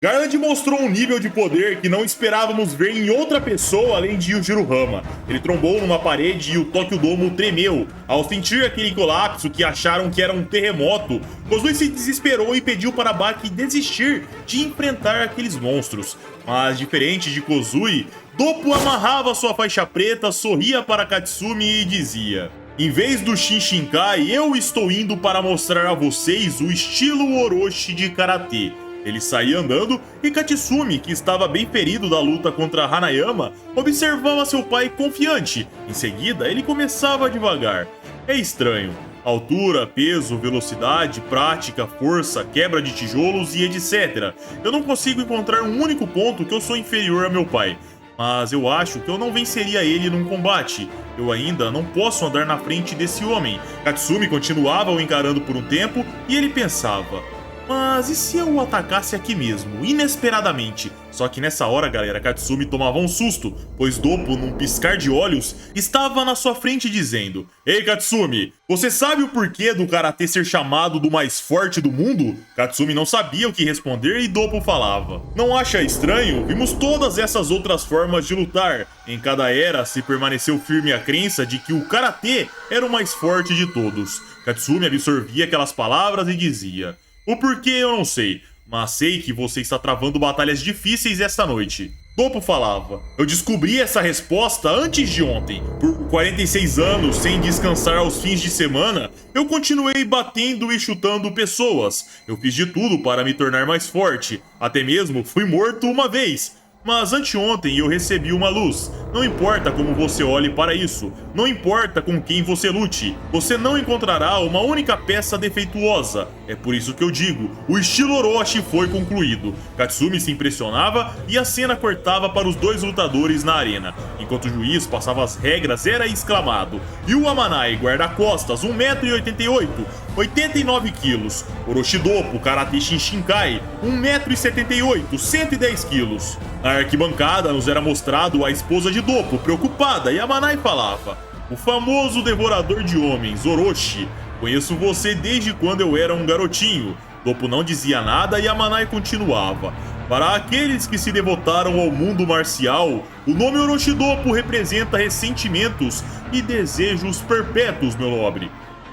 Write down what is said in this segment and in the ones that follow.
Garland mostrou um nível de poder que não esperávamos ver em outra pessoa além de Yujiro Hama. Ele trombou numa parede e o Tokyo Domo tremeu. Ao sentir aquele colapso que acharam que era um terremoto, Kozui se desesperou e pediu para Baki desistir de enfrentar aqueles monstros. Mas diferente de Kozui, Doppo amarrava sua faixa preta, sorria para Katsumi e dizia: "Em vez do Shinshinkai, eu estou indo para mostrar a vocês o estilo Orochi de Karatê." Ele saía andando e Katsumi, que estava bem ferido da luta contra Hanayama, observava seu pai confiante. Em seguida, ele começava devagar. É estranho. Altura, peso, velocidade, prática, força, quebra de tijolos e etc. Eu não consigo encontrar um único ponto que eu sou inferior a meu pai. Mas eu acho que eu não venceria ele num combate. Eu ainda não posso andar na frente desse homem. Katsumi continuava o encarando por um tempo e ele pensava: mas e se eu o atacasse aqui mesmo, inesperadamente? Só que nessa hora, galera, Katsumi tomava um susto, pois Doppo, num piscar de olhos, estava na sua frente dizendo: "Ei, Katsumi, você sabe o porquê do Karatê ser chamado do mais forte do mundo?" Katsumi não sabia o que responder e Doppo falava: "Não acha estranho? Vimos todas essas outras formas de lutar. Em cada era se permaneceu firme a crença de que o Karatê era o mais forte de todos." Katsumi absorvia aquelas palavras e dizia: "O porquê eu não sei, mas sei que você está travando batalhas difíceis esta noite." Doppo falava: "Eu descobri essa resposta antes de ontem. Por 46 anos, sem descansar aos fins de semana, eu continuei batendo e chutando pessoas. Eu fiz de tudo para me tornar mais forte. Até mesmo fui morto uma vez. Mas anteontem eu recebi uma luz. Não importa como você olhe para isso, não importa com quem você lute, você não encontrará uma única peça defeituosa. É por isso que eu digo, o estilo Orochi foi concluído." Katsumi se impressionava e a cena cortava para os dois lutadores na arena. Enquanto o juiz passava as regras, era exclamado: "E o Amanai, guarda-costas, 1,88 m, 89 kg. Orochi Doppo, Karatê Shinshinkai, 1,78 m, 110 kg. Na arquibancada nos era mostrado a esposa de Doppo, preocupada, e Amanai falava: "O famoso devorador de homens, Orochi. Conheço você desde quando eu era um garotinho." Doppo não dizia nada e Amanai continuava: "Para aqueles que se devotaram ao mundo marcial, o nome Orochi Doppo representa ressentimentos e desejos perpétuos, meu nobre."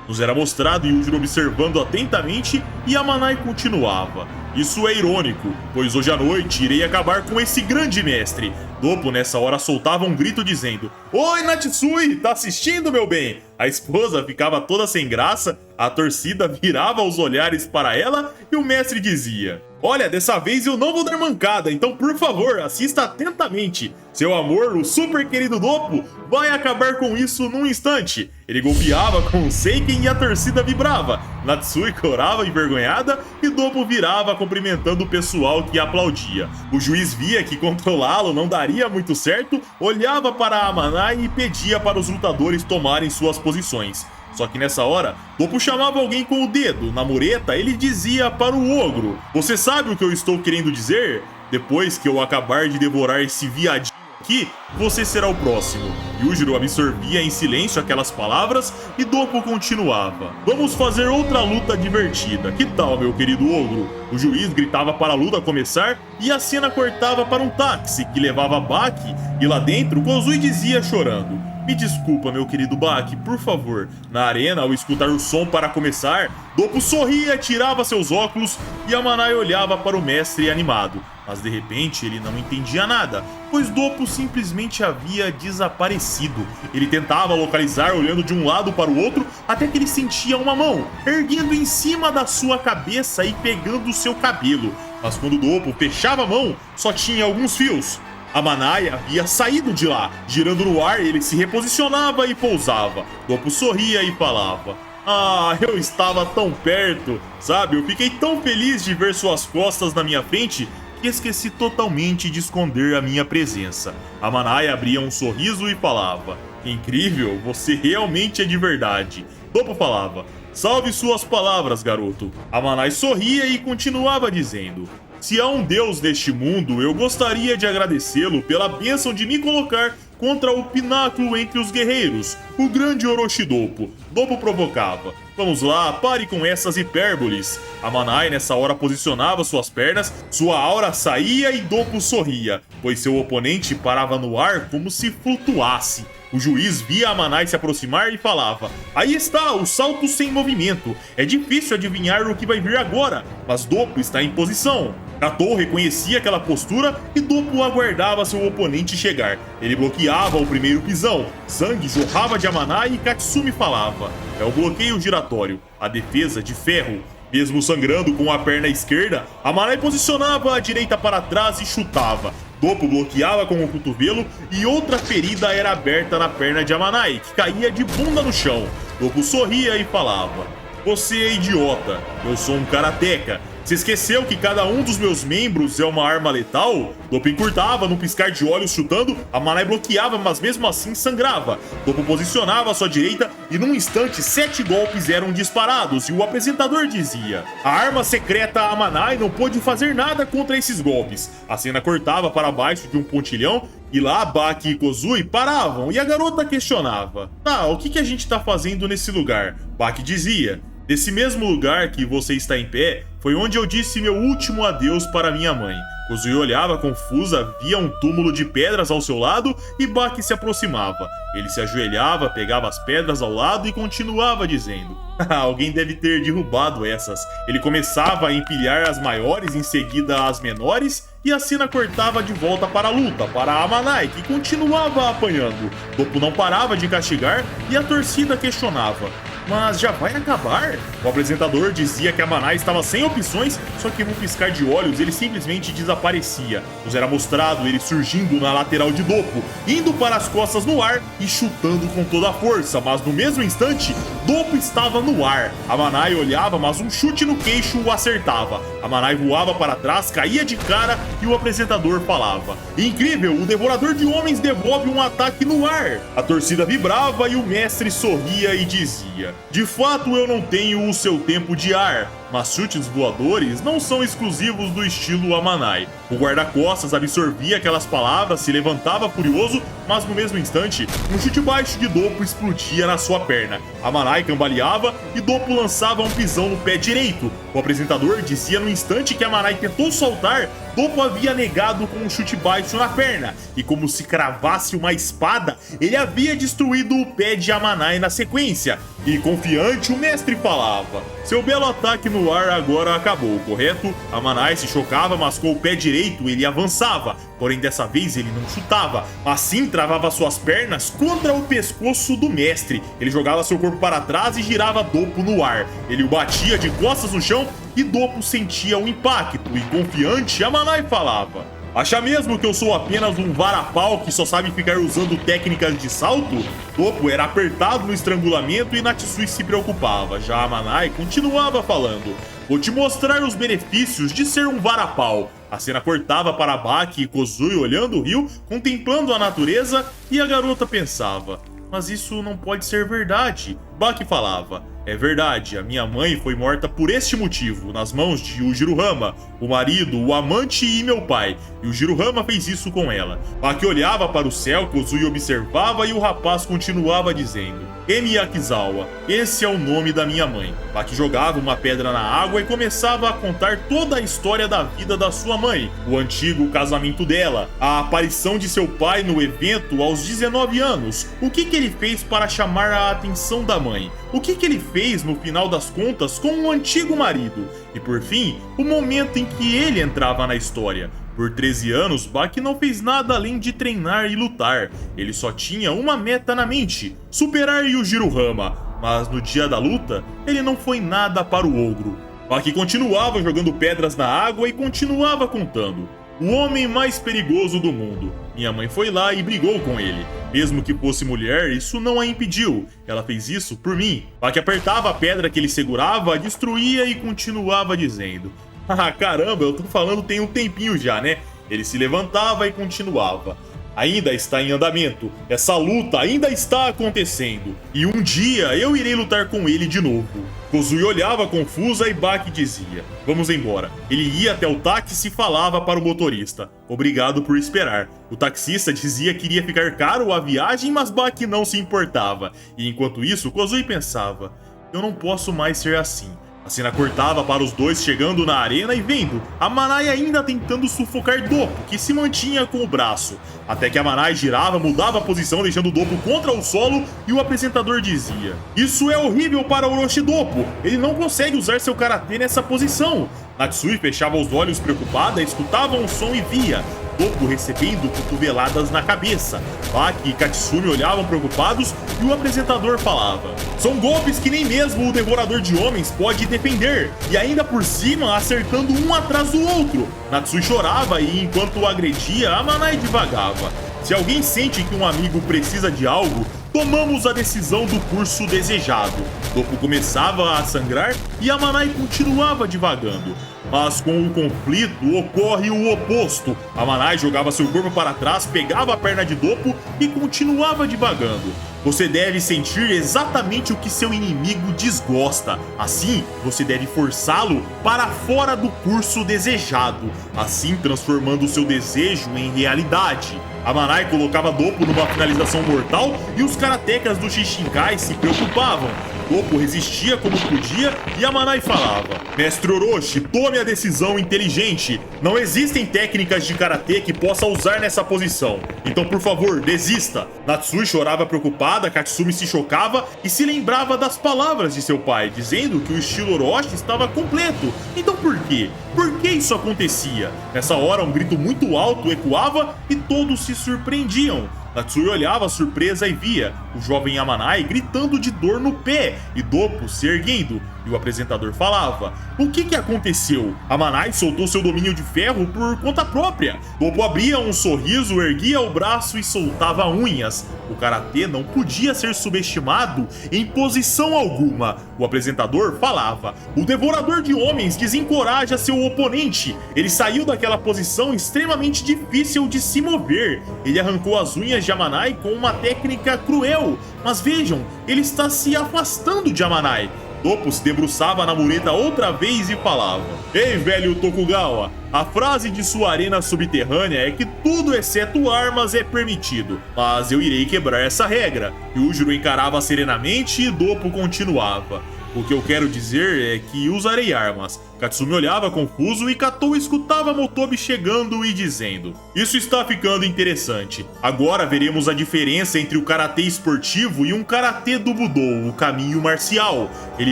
Nos era mostrado Yujiro observando atentamente e Amanai continuava: "Isso é irônico, pois hoje à noite irei acabar com esse grande mestre." Doppo nessa hora soltava um grito dizendo: "Oi, Natsui, tá assistindo, meu bem?" A esposa ficava toda sem graça, a torcida virava os olhares para ela e o mestre dizia: "Olha, dessa vez eu não vou dar mancada, então por favor, assista atentamente. Seu amor, o super querido Doppo, vai acabar com isso num instante." Ele golpeava com o Seiken e a torcida vibrava. Natsui corava envergonhada e Doppo virava cumprimentando o pessoal que aplaudia. O juiz via que controlá-lo não daria muito certo, olhava para Amanai e pedia para os lutadores tomarem suas posições. Só que nessa hora, Doppo chamava alguém com o dedo. Na mureta, ele dizia para o ogro: "Você sabe o que eu estou querendo dizer? Depois que eu acabar de devorar esse viadinho aqui, você será o próximo." Yujiro absorvia em silêncio aquelas palavras e Doppo continuava: "Vamos fazer outra luta divertida. Que tal, meu querido ogro?" O juiz gritava para a luta começar e a cena cortava para um táxi que levava Baki, e lá dentro Kozui dizia chorando: "Me desculpa, meu querido Baki, por favor." Na arena, ao escutar o som para começar, Doppo sorria, tirava seus óculos e Amanai olhava para o mestre animado. Mas de repente ele não entendia nada, pois Doppo simplesmente havia desaparecido. Ele tentava localizar olhando de um lado para o outro até que ele sentia uma mão erguendo em cima da sua cabeça e pegando seu cabelo. Mas quando Doppo fechava a mão, só tinha alguns fios. Amanai havia saído de lá. Girando no ar, ele se reposicionava e pousava. Doppo sorria e falava: "Ah, eu estava tão perto, sabe? Eu fiquei tão feliz de ver suas costas na minha frente que esqueci totalmente de esconder a minha presença." Amanai abria um sorriso e falava: "Incrível, você realmente é de verdade." Doppo falava: "Salve suas palavras, garoto." Amanai sorria e continuava dizendo: "Se há um Deus neste mundo, eu gostaria de agradecê-lo pela bênção de me colocar contra o pináculo entre os guerreiros, o grande Orochi Doppo. Doppo provocava: vamos lá, pare com essas hipérboles. Amanai nessa hora posicionava suas pernas, sua aura saía e Doppo sorria, pois seu oponente parava no ar como se flutuasse. O juiz via Amanai se aproximar e falava: aí está, o salto sem movimento. É difícil adivinhar o que vai vir agora, mas Doppo está em posição. Katou reconhecia aquela postura e Doppo aguardava seu oponente chegar. Ele bloqueava o primeiro pisão, sangue jorrava de Amanai e Katsumi falava: é o bloqueio giratório, a defesa de ferro. Mesmo sangrando com a perna esquerda, Amanai posicionava a direita para trás e chutava. Doppo bloqueava com o cotovelo e outra ferida era aberta na perna de Amanai, que caía de bunda no chão. Doppo sorria e falava: você é idiota, eu sou um karateka. Você esqueceu que cada um dos meus membros é uma arma letal? Doppo encurtava num piscar de olhos chutando, Amanai bloqueava, mas mesmo assim sangrava. Doppo posicionava à sua direita e num instante 7 golpes eram disparados e o apresentador dizia: a arma secreta Amanai não pôde fazer nada contra esses golpes. A cena cortava para baixo de um pontilhão e lá Baki e Kozui paravam e a garota questionava: tá, o que a gente tá fazendo nesse lugar? Baki dizia: nesse mesmo lugar que você está em pé, foi onde eu disse meu último adeus para minha mãe. Kozui olhava confusa, via um túmulo de pedras ao seu lado e Baki se aproximava. Ele se ajoelhava, pegava as pedras ao lado e continuava dizendo: alguém deve ter derrubado essas. Ele começava a empilhar as maiores, em seguida as menores, e a cena cortava de volta para a luta, para Amanai, que continuava apanhando. Doppo não parava de castigar e a torcida questionava: mas já vai acabar? O apresentador dizia que Amanai estava sem opções, só que num piscar de olhos ele simplesmente desaparecia. Nos era mostrado ele surgindo na lateral de Doppo, indo para as costas no ar e chutando com toda a força, mas no mesmo instante, Doppo estava no ar. Amanai olhava, mas um chute no queixo o acertava. Amanai voava para trás, caía de cara e o apresentador falava: incrível, o devorador de homens devolve um ataque no ar. A torcida vibrava e o mestre sorria e dizia: de fato eu não tenho o seu tempo de ar, mas chutes voadores não são exclusivos do estilo Amanai. O guarda-costas absorvia aquelas palavras, se levantava furioso, mas no mesmo instante, um chute baixo de Doppo explodia na sua perna. Amanai cambaleava e Doppo lançava um pisão no pé direito. O apresentador dizia no instante que Amanai tentou soltar, Doppo havia negado com um chute baixo na perna, e como se cravasse uma espada, ele havia destruído o pé de Amanai na sequência. E confiante, o mestre falava: seu belo ataque no ar agora acabou, correto? Amanai se chocava, mas com o pé direito ele avançava, porém dessa vez ele não chutava, assim travava suas pernas contra o pescoço do mestre. Ele jogava seu corpo para trás e girava Doppo no ar. Ele o batia de costas no chão e Doppo sentia o impacto, e confiante, Amanai falava: acha mesmo que eu sou apenas um varapau que só sabe ficar usando técnicas de salto? Doppo era apertado no estrangulamento e Natsui se preocupava. Já Amanai continuava falando: vou te mostrar os benefícios de ser um varapau. A cena cortava para Baki e Kozui olhando o rio, contemplando a natureza, e a garota pensava: mas isso não pode ser verdade. Baki falava: é verdade, a minha mãe foi morta por este motivo, nas mãos de Yujiruhama, o marido, o amante e meu pai. E Yujiruhama fez isso com ela. Baki olhava para o céu, Kozui observava e o rapaz continuava dizendo: Emi Yakizawa, esse é o nome da minha mãe. Baki jogava uma pedra na água e começava a contar toda a história da vida da sua mãe, o antigo casamento dela, a aparição de seu pai no evento aos 19 anos, o que ele fez para chamar a atenção da mãe, o que ele fez no final das contas com o antigo marido, e por fim, o momento em que ele entrava na história. Por 13 anos, Baki não fez nada além de treinar e lutar. Ele só tinha uma meta na mente: superar Yujiruhama. Mas no dia da luta, ele não foi nada para o ogro. Baki continuava jogando pedras na água e continuava contando: o homem mais perigoso do mundo. Minha mãe foi lá e brigou com ele. Mesmo que fosse mulher, isso não a impediu. Ela fez isso por mim. Baki apertava a pedra que ele segurava, destruía e continuava dizendo: ah, caramba, eu tô falando tem um tempinho já, né? Ele se levantava e continuava: ainda está em andamento, essa luta ainda está acontecendo, e um dia eu irei lutar com ele de novo. Kozui olhava confusa e Baki dizia: vamos embora. Ele ia até o táxi e falava para o motorista: obrigado por esperar. O taxista dizia que iria ficar caro a viagem, mas Baki não se importava. E enquanto isso, Kozui pensava: eu não posso mais ser assim. A cena cortava para os dois chegando na arena e vendo a Manai ainda tentando sufocar Doppo, que se mantinha com o braço. Até que a Manai girava, mudava a posição, deixando Doppo contra o solo, e o apresentador dizia: isso é horrível para Orochi Doppo, ele não consegue usar seu karatê nessa posição. Natsui fechava os olhos preocupada, escutava um som e via Doppo recebendo cotoveladas na cabeça. Baki e Katsumi olhavam preocupados e o apresentador falava: são golpes que nem mesmo o Devorador de Homens pode defender, e ainda por cima acertando um atrás do outro. Natsui chorava e enquanto o agredia, a Manai divagava: se alguém sente que um amigo precisa de algo, tomamos a decisão do curso desejado. Doppo começava a sangrar e a Manai continuava divagando. Mas com o conflito ocorre o oposto. A Manai jogava seu corpo para trás, pegava a perna de Doppo e continuava divagando. Você deve sentir exatamente o que seu inimigo desgosta. Assim, você deve forçá-lo para fora do curso desejado, assim transformando seu desejo em realidade. A Manai colocava Doppo numa finalização mortal e os karatekas do Shishinkai se preocupavam. Doppo resistia como podia e a Manai falava: mestre Orochi, tome a decisão inteligente. Não existem técnicas de karatê que possa usar nessa posição. Então, por favor, desista. Natsui chorava preocupada, Katsumi se chocava e se lembrava das palavras de seu pai, dizendo que o estilo Orochi estava completo. Então por quê? Por que isso acontecia? Nessa hora, um grito muito alto ecoava e todos se surpreendiam. Natsui olhava surpresa e via o jovem Amanai gritando de dor no pé e Doppo se erguendo. E o apresentador falava: o que aconteceu? Amanai soltou seu domínio de ferro por conta própria. Doppo abria um sorriso, erguia o braço e soltava unhas. O karatê não podia ser subestimado em posição alguma. O apresentador falava: o Devorador de Homens desencoraja seu oponente. Ele saiu daquela posição extremamente difícil de se mover. Ele arrancou as unhas de Amanai com uma técnica cruel. Mas vejam, ele está se afastando de Amanai. Doppo se debruçava na mureta outra vez e falava: ei, velho Tokugawa, a frase de sua arena subterrânea é que tudo exceto armas é permitido, mas eu irei quebrar essa regra. Yujiro encarava serenamente e Doppo continuava: o que eu quero dizer é que usarei armas. Katsumi olhava confuso e Katou escutava Motobi chegando e dizendo: isso está ficando interessante. Agora veremos a diferença entre o karatê esportivo e um karatê do Budô, o caminho marcial. Ele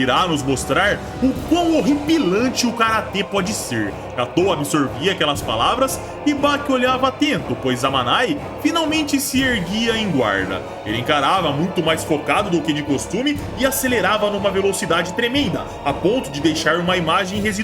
irá nos mostrar o quão horripilante o karatê pode ser. Katou absorvia aquelas palavras e Baki olhava atento, pois Amanai finalmente se erguia em guarda. Ele encarava muito mais focado do que de costume e acelerava numa velocidade tremenda, a ponto de deixar uma imagem residual.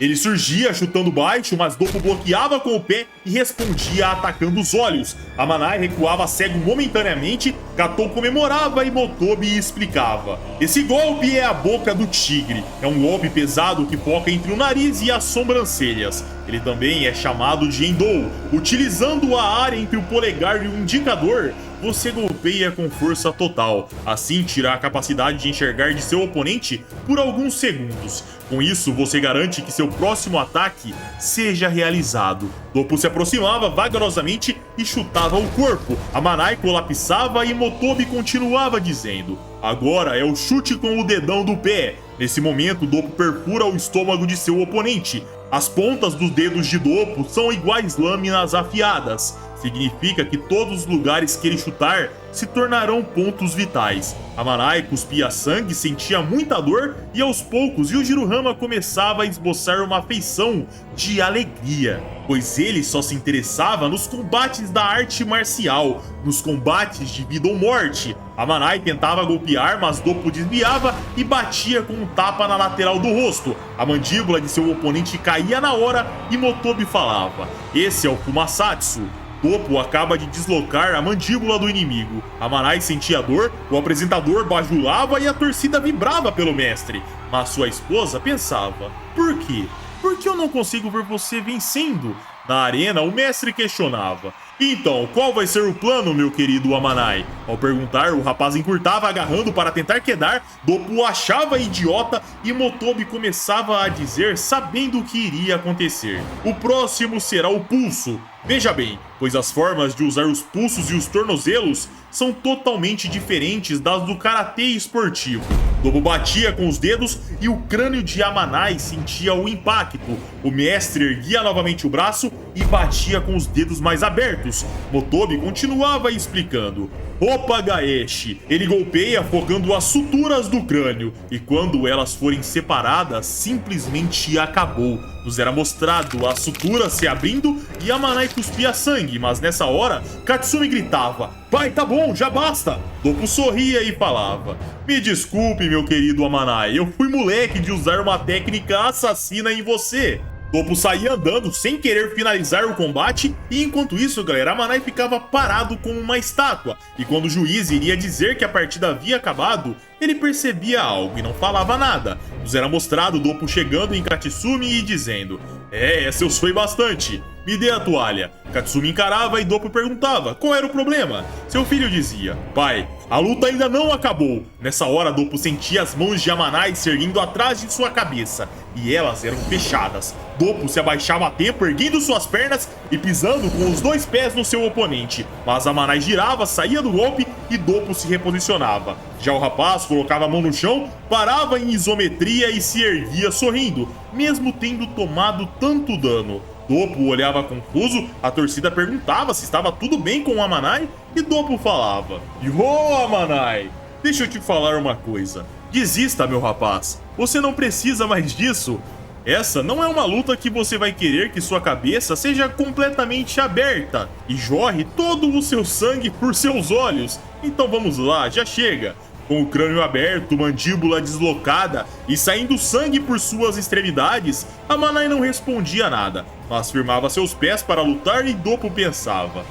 Ele surgia chutando baixo, mas Doppo bloqueava com o pé e respondia atacando os olhos. Amanai recuava cego momentaneamente, Katou comemorava e Motobi explicava: esse golpe é a boca do tigre. É um golpe pesado que foca entre o nariz e as sobrancelhas. Ele também é chamado de Endou. Utilizando a área entre o polegar e o indicador, você golpeia com força total. Assim, tira a capacidade de enxergar de seu oponente por alguns segundos. Com isso, você garante que seu próximo ataque seja realizado. Doppo se aproximava vagarosamente e chutava o corpo. Amanai colapsava e Motobi continuava dizendo: agora é o chute com o dedão do pé. Nesse momento, Doppo perfura o estômago de seu oponente. As pontas dos dedos de Doppo são iguais lâminas afiadas. Significa que todos os lugares que ele chutar se tornarão pontos vitais. Amanai cuspia sangue, sentia muita dor e aos poucos Yujiro Hama começava a esboçar uma afeição de alegria, pois ele só se interessava nos combates da arte marcial, nos combates de vida ou morte. Amanai tentava golpear, mas Doppo desviava e batia com um tapa na lateral do rosto. A mandíbula de seu oponente caía na hora e Motobi falava: esse é o Kumasatsu. Doppo acaba de deslocar a mandíbula do inimigo. Amanai sentia dor, o apresentador bajulava e a torcida vibrava pelo mestre. Mas sua esposa pensava: por quê? Por que eu não consigo ver você vencendo? Na arena, o mestre questionava: Então, qual vai ser o plano, meu querido Amanai? Ao perguntar, o rapaz encurtava agarrando para tentar quedar, Doppo o achava idiota e Motobi começava a dizer sabendo o que iria acontecer. O próximo será o pulso. Veja bem, pois as formas de usar os pulsos e os tornozelos são totalmente diferentes das do karatê esportivo. Doppo batia com os dedos e o crânio de Amanai sentia o impacto. O mestre erguia novamente o braço e batia com os dedos mais abertos. Motobi continuava explicando. Opa Gaeshi, ele golpeia focando as suturas do crânio, e quando elas forem separadas, simplesmente acabou. Nos era mostrado as suturas se abrindo e Amanai cuspia sangue, mas nessa hora, Katsumi gritava, pai, tá bom, já basta. Doppo sorria e falava, me desculpe meu querido Amanai, eu fui moleque de usar uma técnica assassina em você. Doppo saía andando sem querer finalizar o combate e enquanto isso, galera, Amanai ficava parado como uma estátua. E quando o juiz iria dizer que a partida havia acabado, ele percebia algo e não falava nada. Nos era mostrado Doppo chegando em Katsumi e dizendo, essa eu suei bastante, me dê a toalha. Katsumi encarava e Doppo perguntava qual era o problema. Seu filho dizia, pai, a luta ainda não acabou. Nessa hora Doppo sentia as mãos de Amanai se erguendo atrás de sua cabeça e elas eram fechadas. Doppo se abaixava a tempo, erguendo suas pernas e pisando com os dois pés no seu oponente. Mas Amanai girava, saía do golpe e Doppo se reposicionava. Já o rapaz colocava a mão no chão, parava em isometria e se erguia sorrindo, mesmo tendo tomado tanto dano. Doppo olhava confuso, a torcida perguntava se estava tudo bem com o Amanai e Doppo falava, Yo, Amanai, deixa eu te falar uma coisa. Desista, meu rapaz, você não precisa mais disso. Essa não é uma luta que você vai querer que sua cabeça seja completamente aberta e jorre todo o seu sangue por seus olhos. Então vamos lá, já chega. Com o crânio aberto, mandíbula deslocada e saindo sangue por suas extremidades, Amanai não respondia nada, mas firmava seus pés para lutar e Doppo pensava,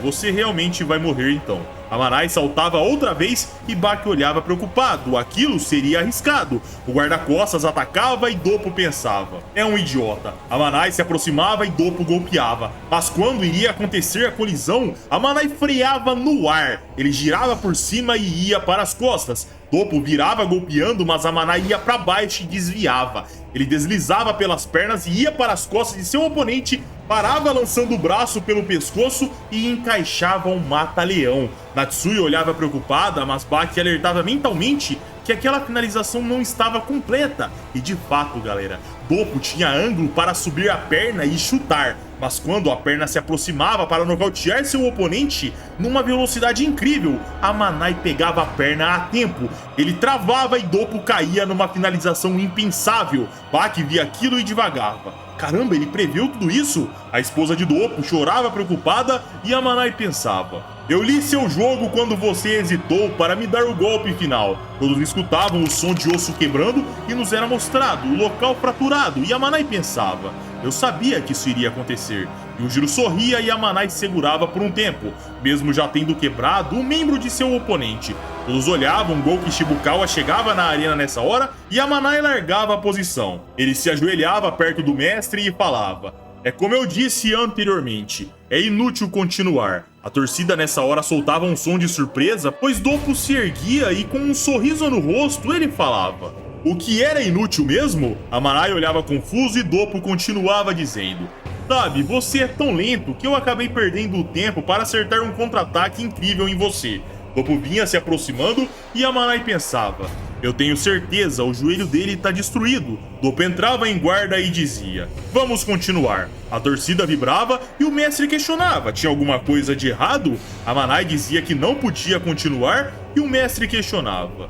você realmente vai morrer então. Amanai saltava outra vez e Baki olhava preocupado, aquilo seria arriscado. O guarda-costas atacava e Doppo pensava, é um idiota. Amanai se aproximava e Doppo golpeava, mas quando iria acontecer a colisão, Amanai freava no ar. Ele girava por cima e ia para as costas. Doppo virava golpeando, mas Amanai ia para baixo e desviava. Ele deslizava pelas pernas e ia para as costas de seu oponente, parava lançando o braço pelo pescoço e encaixava um mata-leão. Natsui olhava preocupada, mas Baki alertava mentalmente que aquela finalização não estava completa. E de fato, galera, Doppo tinha ângulo para subir a perna e chutar, mas quando a perna se aproximava para nocautear seu oponente numa velocidade incrível, Amanai pegava a perna a tempo. Ele travava e Doppo caía numa finalização impensável. Baki via aquilo e divagava. Caramba, ele previu tudo isso? A esposa de Doppo chorava preocupada e Amanai pensava, eu li seu jogo quando você hesitou para me dar o golpe final. Todos escutavam o som de osso quebrando e nos era mostrado o local fraturado e Amanai pensava, eu sabia que isso iria acontecer. Yujiro sorria e Amanai segurava por um tempo, mesmo já tendo quebrado um membro de seu oponente. Todos olhavam, Gouki Shibukawa chegava na arena nessa hora e Amanai largava a posição. Ele se ajoelhava perto do mestre e falava, é como eu disse anteriormente, é inútil continuar. A torcida nessa hora soltava um som de surpresa, pois Doppo se erguia e com um sorriso no rosto ele falava, o que era inútil mesmo? Amanai olhava confuso e Doppo continuava dizendo, sabe, você é tão lento que eu acabei perdendo o tempo para acertar um contra-ataque incrível em você. Doppo vinha se aproximando e Amanai pensava, eu tenho certeza, o joelho dele está destruído. Doppo entrava em guarda e dizia, vamos continuar. A torcida vibrava e o mestre questionava, tinha alguma coisa de errado? Amanai dizia que não podia continuar e o mestre questionava,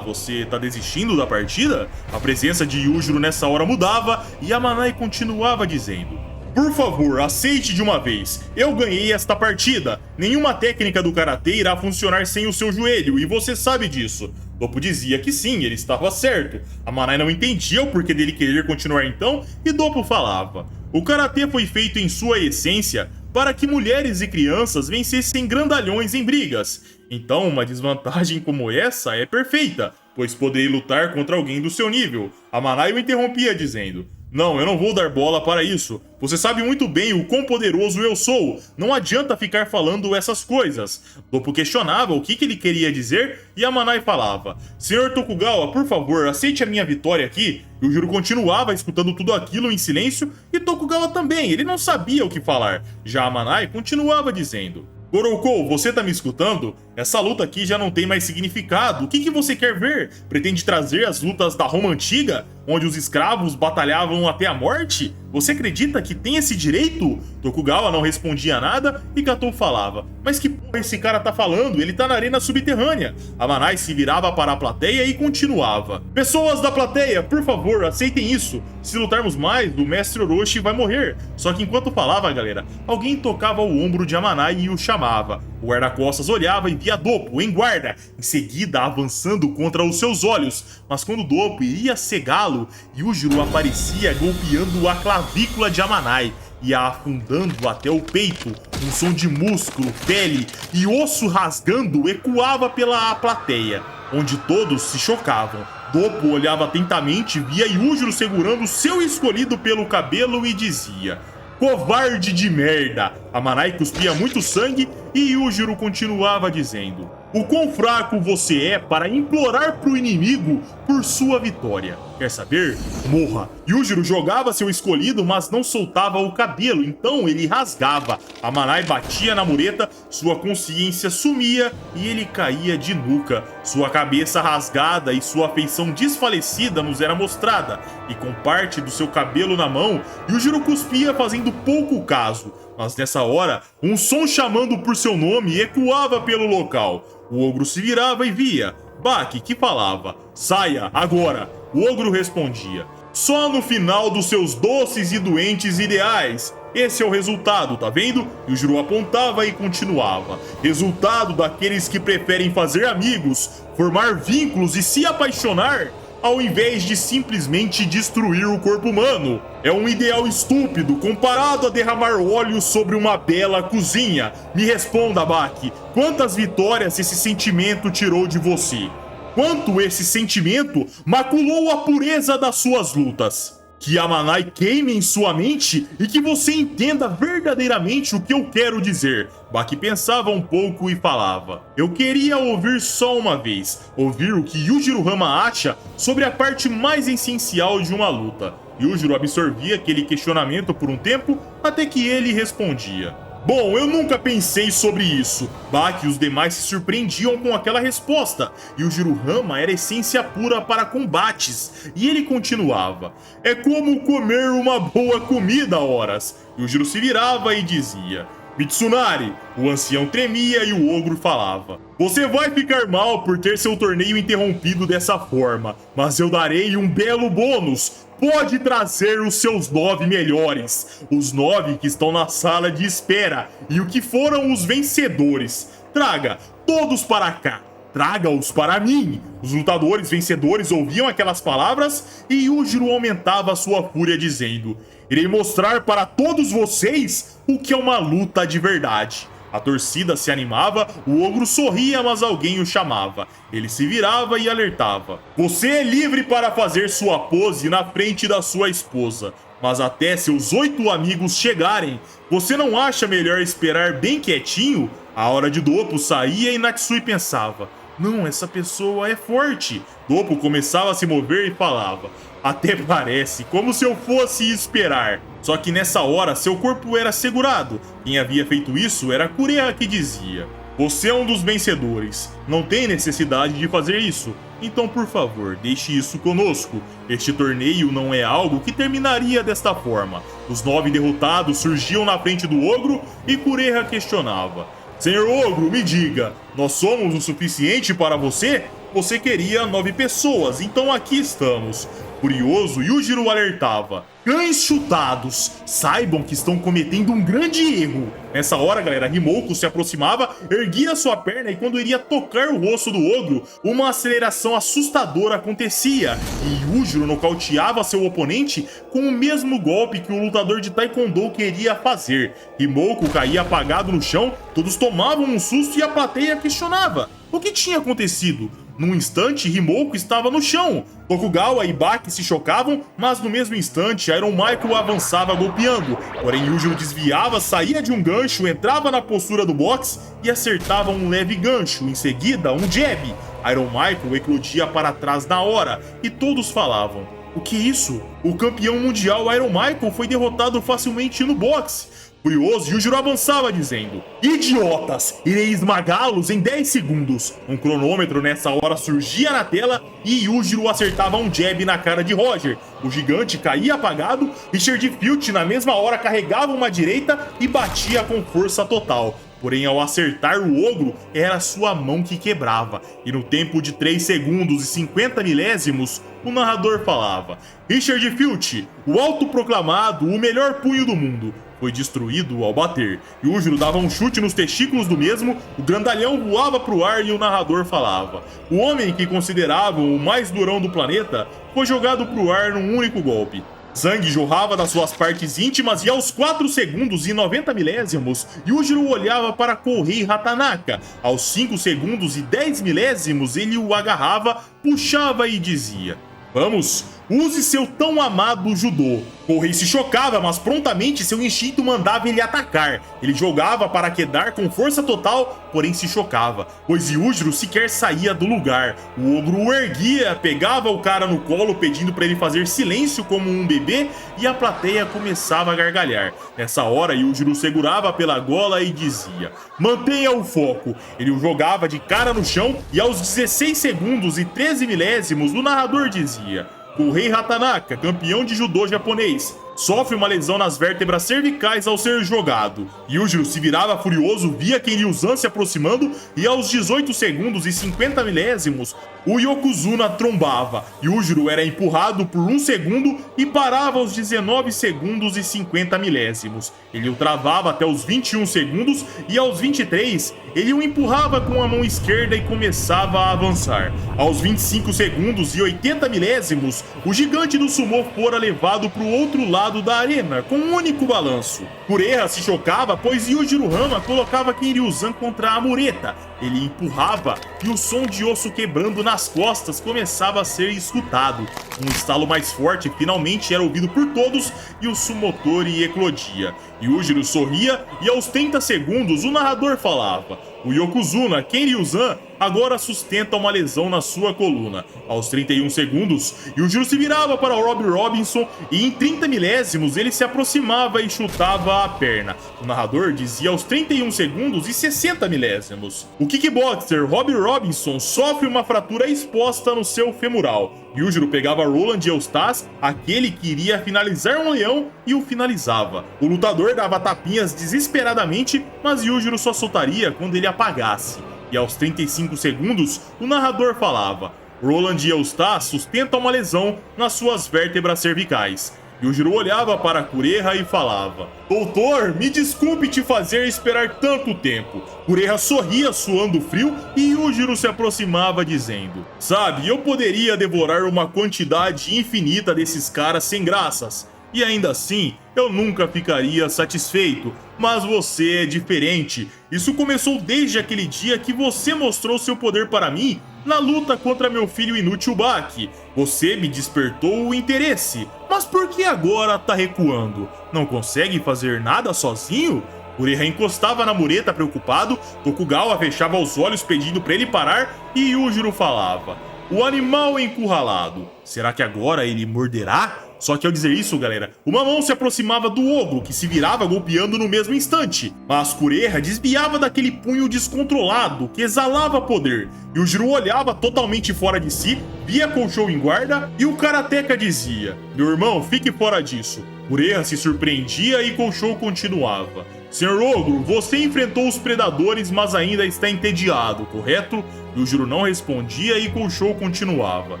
você tá desistindo da partida? A presença de Yujiro nessa hora mudava e Amanai continuava dizendo, por favor, aceite de uma vez, eu ganhei esta partida. Nenhuma técnica do karatê irá funcionar sem o seu joelho e você sabe disso. Doppo dizia que sim, ele estava certo. Amanai não entendia o porquê dele querer continuar então e Doppo falava, o karatê foi feito em sua essência para que mulheres e crianças vencessem grandalhões em brigas. Então uma desvantagem como essa é perfeita, pois poderei lutar contra alguém do seu nível. Amanai o interrompia dizendo, Não, eu não vou dar bola para isso. Você sabe muito bem o quão poderoso eu sou. Não adianta ficar falando essas coisas. Doppo questionava o que ele queria dizer e a Manai falava: Senhor Tokugawa, por favor, aceite a minha vitória aqui. E o Jiro continuava escutando tudo aquilo em silêncio e Tokugawa também, ele não sabia o que falar. Já a Manai continuava dizendo: Goroko, você tá me escutando? Essa luta aqui já não tem mais significado. O que você quer ver? Pretende trazer as lutas da Roma Antiga, onde os escravos batalhavam até a morte? Você acredita que tem esse direito? Tokugawa não respondia nada e Katou falava: Mas que porra esse cara tá falando? Ele tá na arena subterrânea. A Manai se virava para a plateia e continuava: Pessoas da plateia, por favor, aceitem isso. Se lutarmos mais, o mestre Orochi vai morrer. Só que enquanto falava, galera, alguém tocava o ombro de Amanai e o chamava. O guarda-costas olhava e via Doppo em guarda, em seguida avançando contra os seus olhos. Mas quando Doppo iria cegá-lo, Yujiro aparecia golpeando a clavícula de Amanai e a afundando até o peito. Um som de músculo, pele e osso rasgando ecoava pela plateia, onde todos se chocavam. Doppo olhava atentamente, via Yujiro segurando seu escolhido pelo cabelo e dizia: Covarde de merda! A Manai cuspia muito sangue e Yujiro continuava dizendo: O quão fraco você é para implorar pro inimigo por sua vitória. Quer saber? Morra! Yujiro jogava seu escolhido, mas não soltava o cabelo, então ele rasgava. A Manai batia na mureta, sua consciência sumia e ele caía de nuca. Sua cabeça rasgada e sua feição desfalecida nos era mostrada, e com parte do seu cabelo na mão, Yujiro cuspia fazendo pouco caso. Mas nessa hora, um som chamando por seu nome ecoava pelo local. O ogro se virava e via Baki, que falava: Saia, agora! O ogro respondia: Só no final dos seus doces e doentes ideais. Esse é o resultado, tá vendo? E o Jiro apontava e continuava: Resultado daqueles que preferem fazer amigos, formar vínculos e se apaixonar, ao invés de simplesmente destruir o corpo humano. É um ideal estúpido comparado a derramar óleo sobre uma bela cozinha. Me responda, Baki, quantas vitórias esse sentimento tirou de você? Quanto esse sentimento maculou a pureza das suas lutas? Que a Manai queime em sua mente e que você entenda verdadeiramente o que eu quero dizer. Baki pensava um pouco e falava: Eu queria ouvir só uma vez, ouvir o que Yujiro Hama acha sobre a parte mais essencial de uma luta. Yujiro absorvia aquele questionamento por um tempo, até que ele respondia: Bom, eu nunca pensei sobre isso. Baki e os demais se surpreendiam com aquela resposta. E o Jirohama era essência pura para combates. E ele continuava: É como comer uma boa comida, horas. E o Jiro se virava e dizia: Mitsunari! O ancião tremia e o ogro falava: Você vai ficar mal por ter seu torneio interrompido dessa forma, mas eu darei um belo bônus. Pode trazer os seus 9 melhores, os 9 que estão na sala de espera e o que foram os vencedores. Traga todos para cá, traga-os para mim. Os lutadores vencedores ouviam aquelas palavras e Yujiro aumentava sua fúria dizendo: Irei mostrar para todos vocês o que é uma luta de verdade. A torcida se animava, o ogro sorria, mas alguém o chamava. Ele se virava e alertava: Você é livre para fazer sua pose na frente da sua esposa, mas até seus 8 amigos chegarem, você não acha melhor esperar bem quietinho? A hora de Doppo saía e Natsui pensava: Não, essa pessoa é forte. Doppo começava a se mover e falava: Até parece, como se eu fosse esperar. Só que nessa hora seu corpo era segurado. Quem havia feito isso era Kureha, que dizia: Você é um dos vencedores, não tem necessidade de fazer isso. Então, por favor, deixe isso conosco. Este torneio não é algo que terminaria desta forma. Os 9 derrotados surgiam na frente do ogro e Kureha questionava: Senhor ogro, me diga, nós somos o suficiente para você? Você queria 9 pessoas, então aqui estamos. Curioso, Yujiro alertava: Cães chutados, saibam que estão cometendo um grande erro. Nessa hora, galera, Himouko se aproximava, erguia sua perna e quando iria tocar o rosto do ogro, uma aceleração assustadora acontecia. E Yujiro nocauteava seu oponente com o mesmo golpe que o lutador de Taekwondo queria fazer. Himouko caía apagado no chão, todos tomavam um susto e a plateia questionava: O que tinha acontecido? Num instante, Himouko estava no chão. Tokugawa e Baki se chocavam, mas no mesmo instante, Iron Michael avançava golpeando. Porém, Yujiro desviava, saía de um gancho, entrava na postura do boxe e acertava um leve gancho. Em seguida, um jab. Iron Michael eclodia para trás na hora e todos falavam: o que é isso? O campeão mundial Iron Michael foi derrotado facilmente no boxe. Furioso, Yujiro avançava dizendo: idiotas, irei esmagá-los em 10 segundos. Um cronômetro nessa hora surgia na tela e Yujiro acertava um jab na cara de Roger. O gigante caía apagado, Richard Filch na mesma hora carregava uma direita e batia com força total. Porém, ao acertar o ogro, era sua mão que quebrava. E no tempo de 3 segundos e 50 milésimos, o narrador falava: Richard Filch, o autoproclamado, o melhor punho do mundo, foi destruído ao bater. Yujiro dava um chute nos testículos do mesmo, o grandalhão voava pro ar e o narrador falava: o homem que consideravam o mais durão do planeta foi jogado pro ar num único golpe. Sangue jorrava das suas partes íntimas e aos 4 segundos e 90 milésimos, Yujiro olhava para Kohei Hatanaka. Aos 5 segundos e 10 milésimos, ele o agarrava, puxava e dizia: vamos, use seu tão amado judô. Kohei se chocava, mas prontamente seu instinto mandava ele atacar. Ele jogava para quedar com força total, porém se chocava, pois Yujiro sequer saía do lugar. O ogro o erguia, pegava o cara no colo pedindo para ele fazer silêncio como um bebê e a plateia começava a gargalhar. Nessa hora, Yujiro segurava pela gola e dizia: mantenha o foco. Ele o jogava de cara no chão e aos 16 segundos e 13 milésimos, o narrador dizia: Kohei Hatanaka, campeão de judô japonês, sofre uma lesão nas vértebras cervicais ao ser jogado. Yujiro se virava furioso, via Kenryuzan se aproximando e aos 18 segundos e 50 milésimos, o Yokozuna trombava. Yujiro era empurrado por 1 segundo e parava aos 19 segundos e 50 milésimos. Ele o travava até os 21 segundos e aos 23 ele o empurrava com a mão esquerda e começava a avançar. Aos 25 segundos e 80 milésimos, o gigante do sumô fora levado para o outro lado da arena, com um único balanço. Kureha se chocava, pois Yujiro Hama colocava Kenryuzan contra a mureta. Ele empurrava e o som de osso quebrando nas costas começava a ser escutado. Um estalo mais forte finalmente era ouvido por todos e o sumotori eclodia. Yujiro sorria e aos 30 segundos o narrador falava: o Yokozuna, Kenryuzan, agora sustenta uma lesão na sua coluna. Aos 31 segundos, Yujiro se virava para o Rob Robinson e em 30 milésimos ele se aproximava e chutava a perna. O narrador dizia aos 31 segundos e 60 milésimos: o kickboxer Rob Robinson sofre uma fratura exposta no seu femoral. Yujiro pegava Roland Eustas, aquele que iria finalizar um leão, e o finalizava. O lutador dava tapinhas desesperadamente, mas Yujiro só soltaria quando ele apagasse. E aos 35 segundos, o narrador falava: Roland Eustas sustenta uma lesão nas suas vértebras cervicais. Yujiro olhava para Kureha e falava: doutor, me desculpe te fazer esperar tanto tempo. Kureha sorria suando frio e Yujiro se aproximava dizendo: sabe, eu poderia devorar uma quantidade infinita desses caras sem graças. E ainda assim, eu nunca ficaria satisfeito. Mas você é diferente. Isso começou desde aquele dia que você mostrou seu poder para mim na luta contra meu filho inútil Baki. Você me despertou o interesse. Mas por que agora tá recuando? Não consegue fazer nada sozinho? Kureha encostava na mureta preocupado, Tokugawa fechava os olhos pedindo para ele parar e Yujiro falava: o animal encurralado. Será que agora ele morderá? Só que ao dizer isso, galera, uma mão se aproximava do ogro, que se virava golpeando no mesmo instante. Mas Kureha desviava daquele punho descontrolado, que exalava poder. E o Yujiro olhava totalmente fora de si, via Koushou em guarda, e o karateka dizia: meu irmão, fique fora disso. Kureha se surpreendia e Koushou continuava: senhor ogro, você enfrentou os predadores, mas ainda está entediado, correto? Yujiro não respondia e Koushou continuava: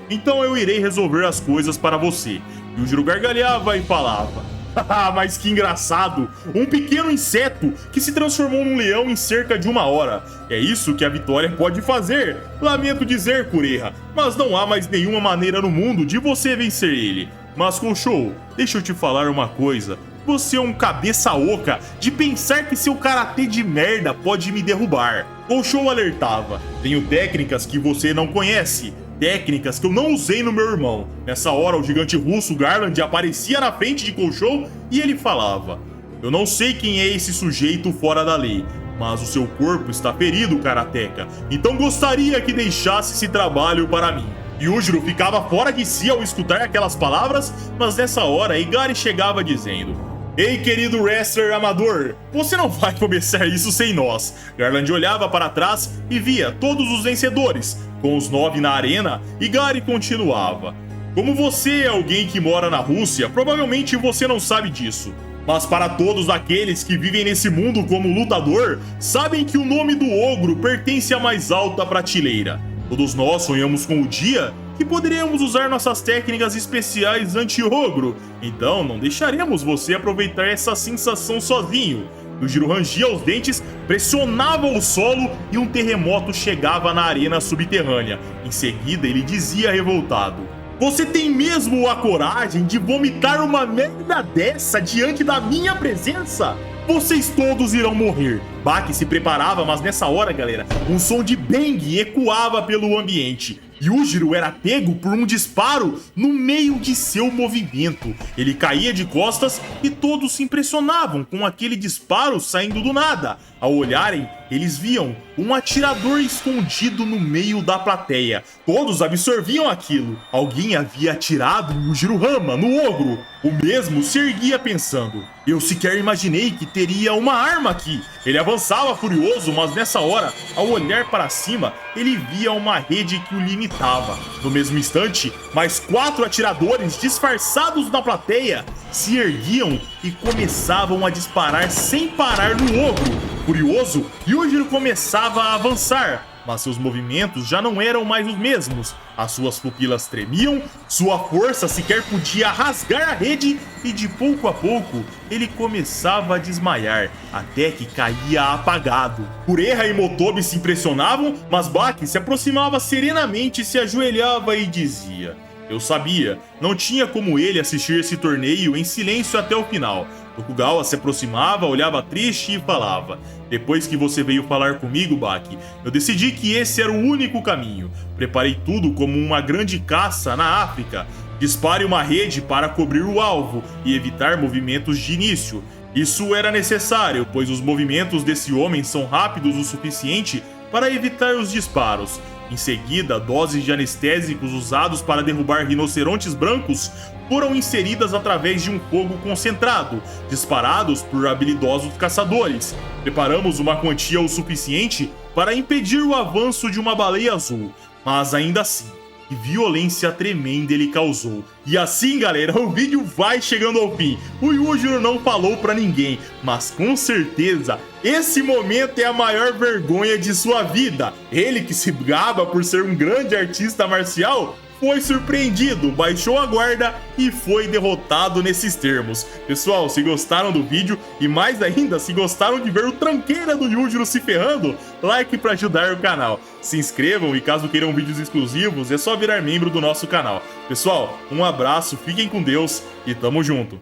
então eu irei resolver as coisas para você. Yujiro gargalhava e falava: haha, mas que engraçado! Um pequeno inseto que se transformou num leão em cerca de 1 hora. É isso que a vitória pode fazer. Lamento dizer, Kureha, mas não há mais nenhuma maneira no mundo de você vencer ele. Mas Koushou, deixa eu te falar uma coisa. Você é um cabeça oca de pensar que seu karatê de merda pode me derrubar. Koushou alertava. Tenho técnicas que você não conhece. Técnicas que eu não usei no meu irmão. Nessa hora, o gigante russo Garland aparecia na frente de Koushou e ele falava: eu não sei quem é esse sujeito fora da lei, mas o seu corpo está ferido, karateka. Então gostaria que deixasse esse trabalho para mim. Yujiro ficava fora de si ao escutar aquelas palavras, mas nessa hora Igari chegava dizendo: ei, querido wrestler amador, você não vai começar isso sem nós. Garland olhava para trás e via todos os vencedores. Com os 9 na arena, Igari continuava: como você é alguém que mora na Rússia, provavelmente você não sabe disso. Mas para todos aqueles que vivem nesse mundo como lutador, sabem que o nome do ogro pertence à mais alta prateleira. Todos nós sonhamos com o dia que poderíamos usar nossas técnicas especiais anti-ogro, então não deixaremos você aproveitar essa sensação sozinho. Yujiro rangia os dentes, pressionava o solo e um terremoto chegava na arena subterrânea. Em seguida ele dizia revoltado: você tem mesmo a coragem de vomitar uma merda dessa diante da minha presença? Vocês todos irão morrer. Baki se preparava, mas nessa hora, galera, um som de bang ecoava pelo ambiente. Yujiro era pego por um disparo no meio de seu movimento. Ele caía de costas e todos se impressionavam com aquele disparo saindo do nada. Ao olharem, eles viam um atirador escondido no meio da plateia. Todos absorviam aquilo. Alguém havia atirado em Yujiro Hama, no ogro. O mesmo se erguia pensando: eu sequer imaginei que teria uma arma aqui. Ele avançava furioso, mas nessa hora, ao olhar para cima, ele via uma rede que o limitava. No mesmo instante, mais 4 atiradores disfarçados na plateia se erguiam e começavam a disparar sem parar no ogro. Furioso, Yujiro começava a avançar, mas seus movimentos já não eram mais os mesmos. As suas pupilas tremiam, sua força sequer podia rasgar a rede e de pouco a pouco ele começava a desmaiar, até que caía apagado. Kureha e Motobi se impressionavam, mas Baki se aproximava serenamente, se ajoelhava e dizia: eu sabia, não tinha como ele assistir esse torneio em silêncio até o final. Tokugawa se aproximava, olhava triste e falava: depois que você veio falar comigo, Baki, eu decidi que esse era o único caminho. Preparei tudo como uma grande caça na África. Dispare uma rede para cobrir o alvo e evitar movimentos de início. Isso era necessário, pois os movimentos desse homem são rápidos o suficiente para evitar os disparos. Em seguida, doses de anestésicos usados para derrubar rinocerontes brancos foram inseridas através de um fogo concentrado, disparados por habilidosos caçadores. Preparamos uma quantia o suficiente para impedir o avanço de uma baleia azul, mas ainda assim, que violência tremenda ele causou. E assim, galera, o vídeo vai chegando ao fim. O Yujiro não falou pra ninguém, mas com certeza esse momento é a maior vergonha de sua vida. Ele que se gaba por ser um grande artista marcial foi surpreendido, baixou a guarda e foi derrotado nesses termos. Pessoal, se gostaram do vídeo e mais ainda, se gostaram de ver o tranqueira do Yujiro se ferrando, like para ajudar o canal. Se inscrevam e caso queiram vídeos exclusivos, é só virar membro do nosso canal. Pessoal, um abraço, fiquem com Deus e tamo junto.